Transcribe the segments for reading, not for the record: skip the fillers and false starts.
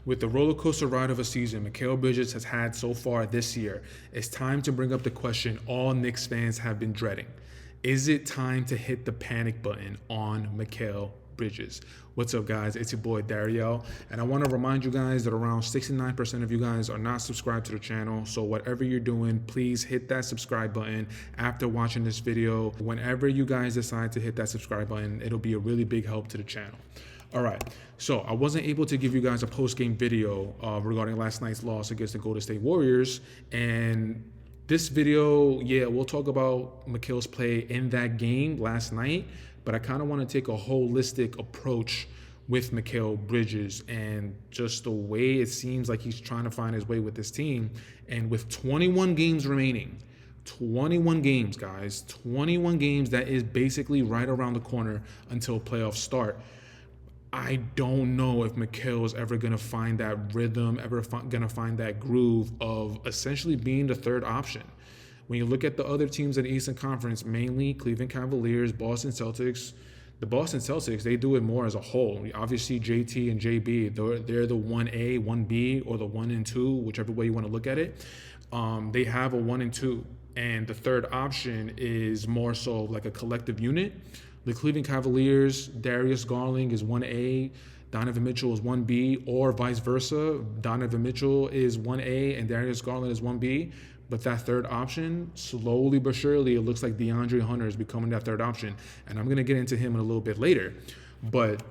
With the roller coaster ride of a season Mikal Bridges has had so far this year, it's time to bring up the question all Knicks fans have been dreading. Is it time to hit the panic button on Mikal Bridges? What's up, guys? It's your boy Dariel, and I want to remind you guys that around 69% of you guys are not subscribed to the channel. So whatever you're doing, please hit that subscribe button after watching this video. Whenever you guys decide to hit that subscribe button, it'll be a really big help to the channel. All right, so I wasn't able to give you guys a post-game video regarding last night's loss against the Golden State Warriors, and this video, yeah, we'll talk about Mikal's play in that game last night, but I kind of want to take a holistic approach with Mikal Bridges and just the way it seems like he's trying to find his way with this team. And with 21 games remaining, 21 games, guys, 21 games, that is basically right around the corner until playoffs start. I don't know if Mikal is ever going to find that rhythm, going to find that groove of essentially being the third option. When you look at the other teams in the Eastern Conference, mainly Cleveland Cavaliers, Boston Celtics, the Boston Celtics, they do it more as a whole. Obviously, JT and JB, they're the 1A, 1B, or the 1 and 2, whichever way you want to look at it. They have a 1 and 2, and the third option is more so like a collective unit. The Cleveland Cavaliers, Darius Garland is 1A, Donovan Mitchell is 1B, or vice versa. Donovan Mitchell is 1A and Darius Garland is 1B. But that third option, slowly but surely, it looks like DeAndre Hunter is becoming that third option. And I'm going to get into him in a little bit later. But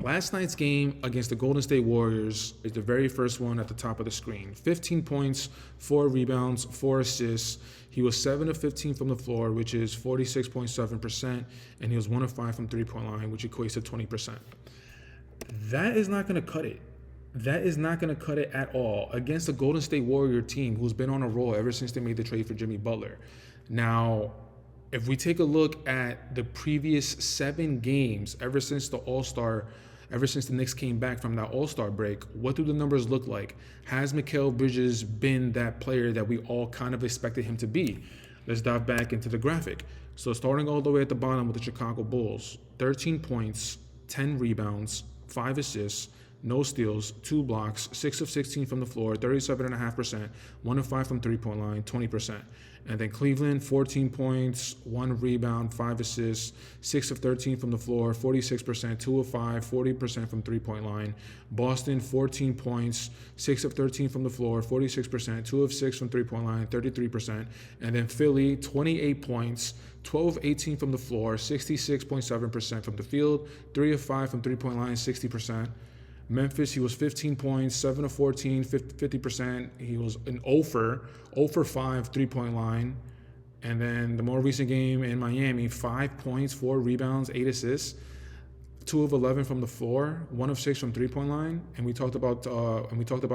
last night's game against the Golden State Warriors is the very first one at the top of the screen. 15 points, 4 rebounds, 4 assists. He was 7 of 15 from the floor, which is 46.7%, and he was 1 of 5 from three-point line, which equates to 20%. That is not going to cut it. That is not going to cut it at all against the Golden State Warrior team who's been on a roll ever since they made the trade for Jimmy Butler. Now, if we take a look at the previous 7 games ever since the Knicks came back from that All-Star break, what do the numbers look like? Has Mikal Bridges been that player that we all kind of expected him to be? Let's dive back into the graphic. So starting all the way at the bottom with the Chicago Bulls, 13 points, 10 rebounds, 5 assists, no steals, 2 blocks, 6 of 16 from the floor, 37.5%, 1 of 5 from three-point line, 20%. And then Cleveland, 14 points, 1 rebound, 5 assists, 6 of 13 from the floor, 46%, 2 of 5, 40% from three-point line. Boston, 14 points, 6 of 13 from the floor, 46%, 2 of 6 from three-point line, 33%. And then Philly, 28 points, 12 of 18 from the floor, 66.7% from the field, 3 of 5 from three-point line, 60%. Memphis, he was 15 points, 7 of 14, 50%. He was an 0 for 5 three-point line. And then the more recent game in Miami, 5 points, 4 rebounds, 8 assists, 2 of 11 from the floor, 1 of 6 from three-point line. And we talked about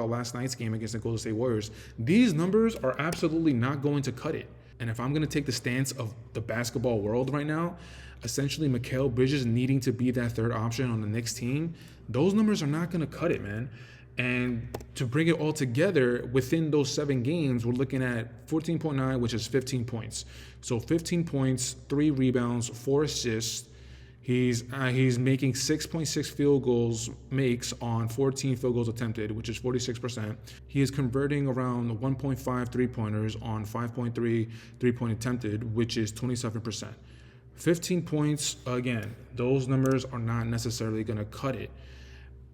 last night's game against the Golden State Warriors. These numbers are absolutely not going to cut it. And if I'm going to take the stance of the basketball world right now, essentially Mikal Bridges needing to be that third option on the Knicks team, those numbers are not going to cut it, man. And to bring it all together, within those 7 games, we're looking at 14.9, which is 15 points. So 15 points, 3 rebounds, 4 assists. He's making 6.6 field goals makes on 14 field goals attempted, which is 46%. He is converting around 1.5 three-pointers on 5.3 three-point attempted, which is 27%. 15 points, again, those numbers are not necessarily going to cut it.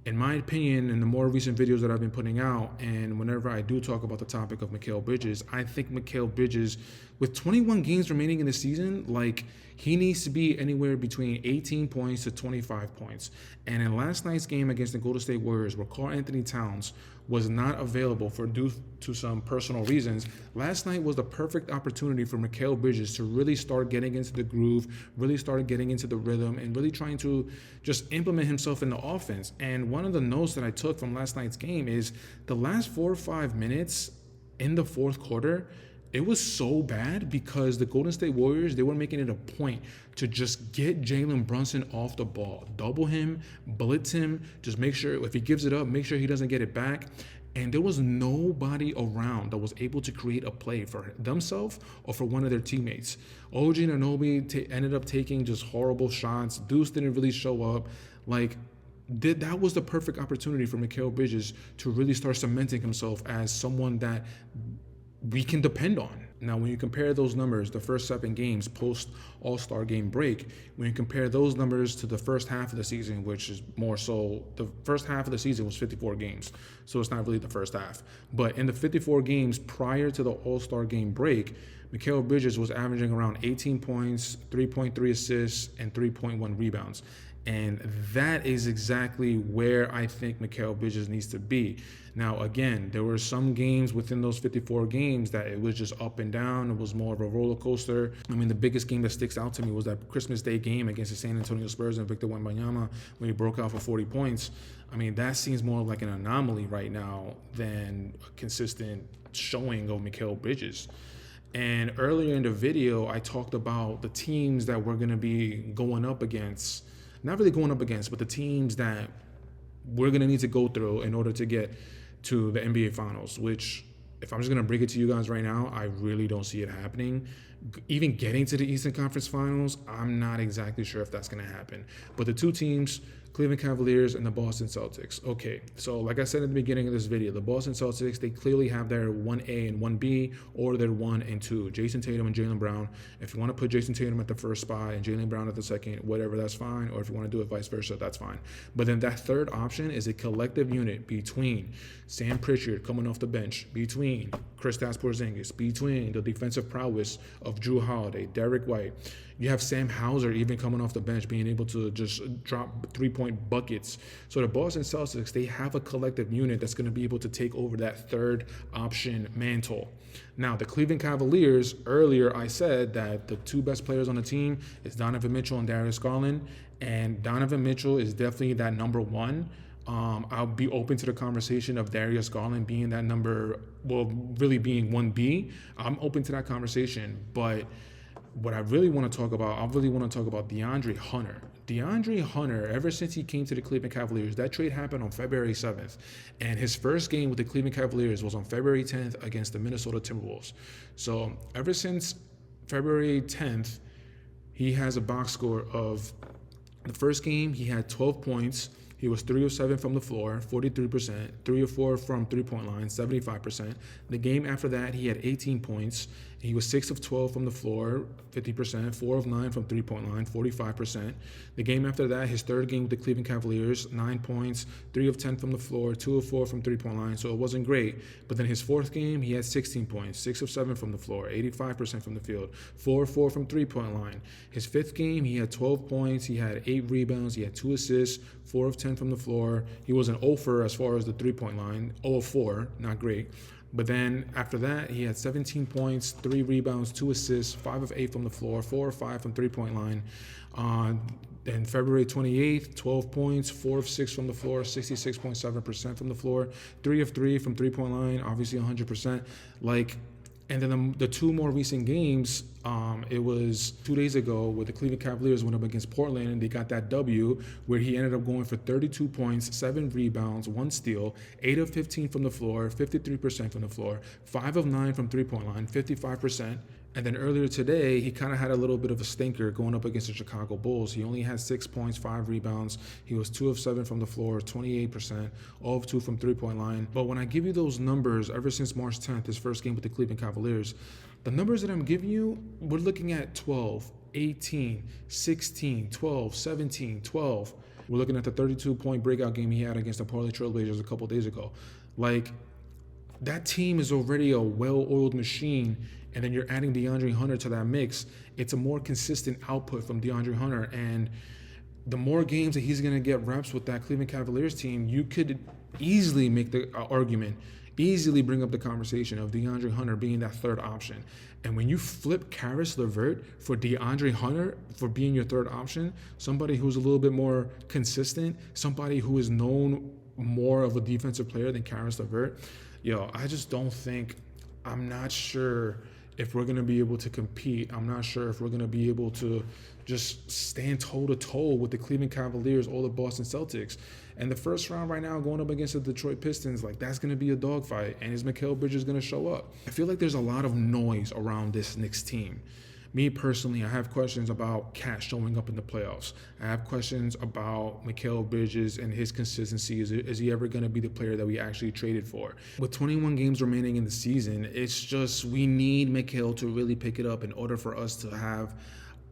In my opinion, in the more recent videos that I've been putting out, and whenever I do talk about the topic of Mikal Bridges, I think Mikal Bridges, with 21 games remaining in the season, like, he needs to be anywhere between 18 points to 25 points. And in last night's game against the Golden State Warriors, where Karl-Anthony Towns was not available due to some personal reasons, last night was the perfect opportunity for Mikal Bridges to really start getting into the groove, really start getting into the rhythm, and really trying to just implement himself in the offense. And one of the notes that I took from last night's game is the last 4 or 5 minutes in the fourth quarter, it was so bad because the Golden State Warriors, they were making it a point to just get Jalen Brunson off the ball, double him, blitz him, just make sure if he gives it up, make sure he doesn't get it back. And there was nobody around that was able to create a play for themselves or for one of their teammates. OG Anunoby ended up taking just horrible shots. Deuce didn't really show up. Like, that was the perfect opportunity for Mikal Bridges to really start cementing himself as someone that we can depend on. Now, when you compare those numbers, the first 7 games post All-Star game break, when you compare those numbers to the first half of the season, which is more so, the first half of the season was 54 games, so it's not really the first half. But in the 54 games prior to the All-Star game break, Mikal Bridges was averaging around 18 points, 3.3 assists, and 3.1 rebounds. And that is exactly where I think Mikal Bridges needs to be. Now, again, there were some games within those 54 games that it was just up and down. It was more of a roller coaster. I mean, the biggest game that sticks out to me was that Christmas Day game against the San Antonio Spurs and Victor Wembanyama when he broke out for 40 points. I mean, that seems more like an anomaly right now than a consistent showing of Mikal Bridges. And earlier in the video, I talked about the teams that we're going to be going up against. Not really going up against, but the teams that we're going to need to go through in order to get to the NBA Finals, which, if I'm just going to bring it to you guys right now, I really don't see it happening. Even getting to the Eastern Conference Finals, I'm not exactly sure if that's going to happen. But the 2 teams, Cleveland Cavaliers and the Boston Celtics. Okay, so like I said at the beginning of this video, the Boston Celtics, they clearly have their 1A and 1B, or their 1 and 2. Jason Tatum and Jaylen Brown. If you want to put Jason Tatum at the first spot and Jaylen Brown at the second, whatever, that's fine. Or if you want to do it vice versa, that's fine. But then that third option is a collective unit between Sam Pritchard coming off the bench, between Kristaps Porzingis, between the defensive prowess of Jrue Holiday, Derek White. You have Sam Hauser even coming off the bench, being able to just drop 3-point buckets. So the Boston Celtics, they have a collective unit that's going to be able to take over that third option mantle. Now, the Cleveland Cavaliers, earlier I said that the 2 best players on the team is Donovan Mitchell and Darius Garland. And Donovan Mitchell is definitely that number 1. I'll be open to the conversation of Darius Garland being that really being 1B. I'm open to that conversation, but what I really want to talk about, DeAndre Hunter. DeAndre Hunter, ever since he came to the Cleveland Cavaliers, that trade happened on February 7th. And his first game with the Cleveland Cavaliers was on February 10th against the Minnesota Timberwolves. So ever since February 10th, he has a box score of, the first game, he had 12 points. He was 3 of 7 from the floor, 43%, 3 of 4 from three-point line, 75%. The game after that, he had 18 points. He was 6 of 12 from the floor, 50%, 4 of 9 from three-point line, 45%. The game after that, his third game with the Cleveland Cavaliers, 9 points, 3 of 10 from the floor, 2 of 4 from three-point line, so it wasn't great. But then his fourth game, he had 16 points, 6 of 7 from the floor, 85% from the field, 4 of 4 from three-point line. His fifth game, he had 12 points, he had 8 rebounds, he had 2 assists, 4 of 10 from the floor. He was an 0-for as far as the three-point line, 0 of 4, not great. But then after that, he had 17 points, 3 rebounds, 2 assists, 5 of 8 from the floor, 4 of 5 from three-point line. Then February 28th, 12 points, 4 of 6 from the floor, 66.7% from the floor, 3 of 3 from three-point line, obviously 100%. And then the 2 more recent games, it was 2 days ago where the Cleveland Cavaliers went up against Portland and they got that W where he ended up going for 32 points, 7 rebounds, 1 steal, 8 of 15 from the floor, 53% from the floor, 5 of 9 from three-point line, 55%. And then earlier today, he kind of had a little bit of a stinker going up against the Chicago Bulls. He only had 6 points, 5 rebounds. He was 2 of 7 from the floor, 28%, 0 of 2 from three-point line. But when I give you those numbers, ever since March 10th, his first game with the Cleveland Cavaliers, the numbers that I'm giving you, we're looking at 12, 18, 16, 12, 17, 12. We're looking at the 32-point breakout game he had against the Portland Trail Blazers a couple days ago. That team is already a well-oiled machine, and then you're adding DeAndre Hunter to that mix. It's a more consistent output from DeAndre Hunter, and the more games that he's going to get reps with that Cleveland Cavaliers team, you could easily make the argument, easily bring up the conversation of DeAndre Hunter being that third option. And when you flip Caris LeVert for DeAndre Hunter for being your third option, somebody who's a little bit more consistent, somebody who is known more of a defensive player than Caris LeVert, I just don't think, I'm not sure if we're going to be able to compete. I'm not sure if we're going to be able to just stand toe-to-toe with the Cleveland Cavaliers or the Boston Celtics. And the first round right now, going up against the Detroit Pistons, that's going to be a dogfight. And is Mikal Bridges going to show up? I feel like there's a lot of noise around this Knicks team. Me personally, I have questions about Cat showing up in the playoffs. I have questions about Mikal Bridges and his consistency. Is he ever going to be the player that we actually traded for? With 21 games remaining in the season, it's just we need Mikal to really pick it up in order for us to have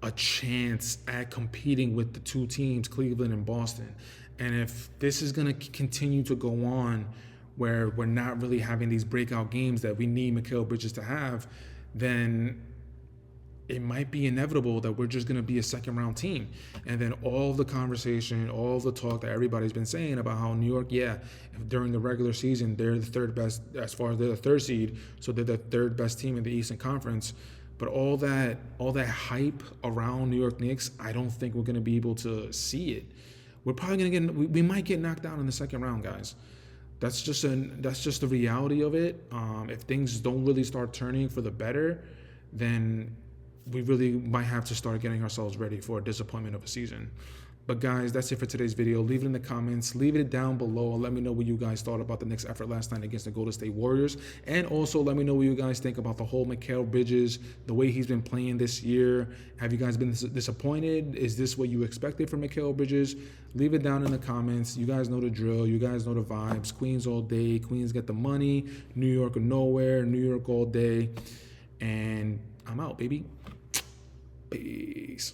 a chance at competing with the two teams, Cleveland and Boston. And if this is going to continue to go on where we're not really having these breakout games that we need Mikal Bridges to have, then it might be inevitable that we're just going to be a second round team. And then all the conversation, all the talk that everybody's been saying about how New York, during the regular season, they're the third best, as far as they're the third seed. So they're the third best team in the Eastern Conference. But all that hype around New York Knicks, I don't think we're going to be able to see it. We're probably going to we might get knocked out in the second round, guys. That's just the reality of it. If things don't really start turning for the better, then we really might have to start getting ourselves ready for a disappointment of a season. But guys, that's it for today's video. Leave it in the comments. Leave it down below. Let me know what you guys thought about the Knicks' effort last night against the Golden State Warriors. And also let me know what you guys think about the whole Mikal Bridges, the way he's been playing this year. Have you guys been disappointed? Is this what you expected from Mikal Bridges? Leave it down in the comments. You guys know the drill. You guys know the vibes. Queens all day. Queens get the money. New York or nowhere. New York all day. And I'm out, baby. Peace.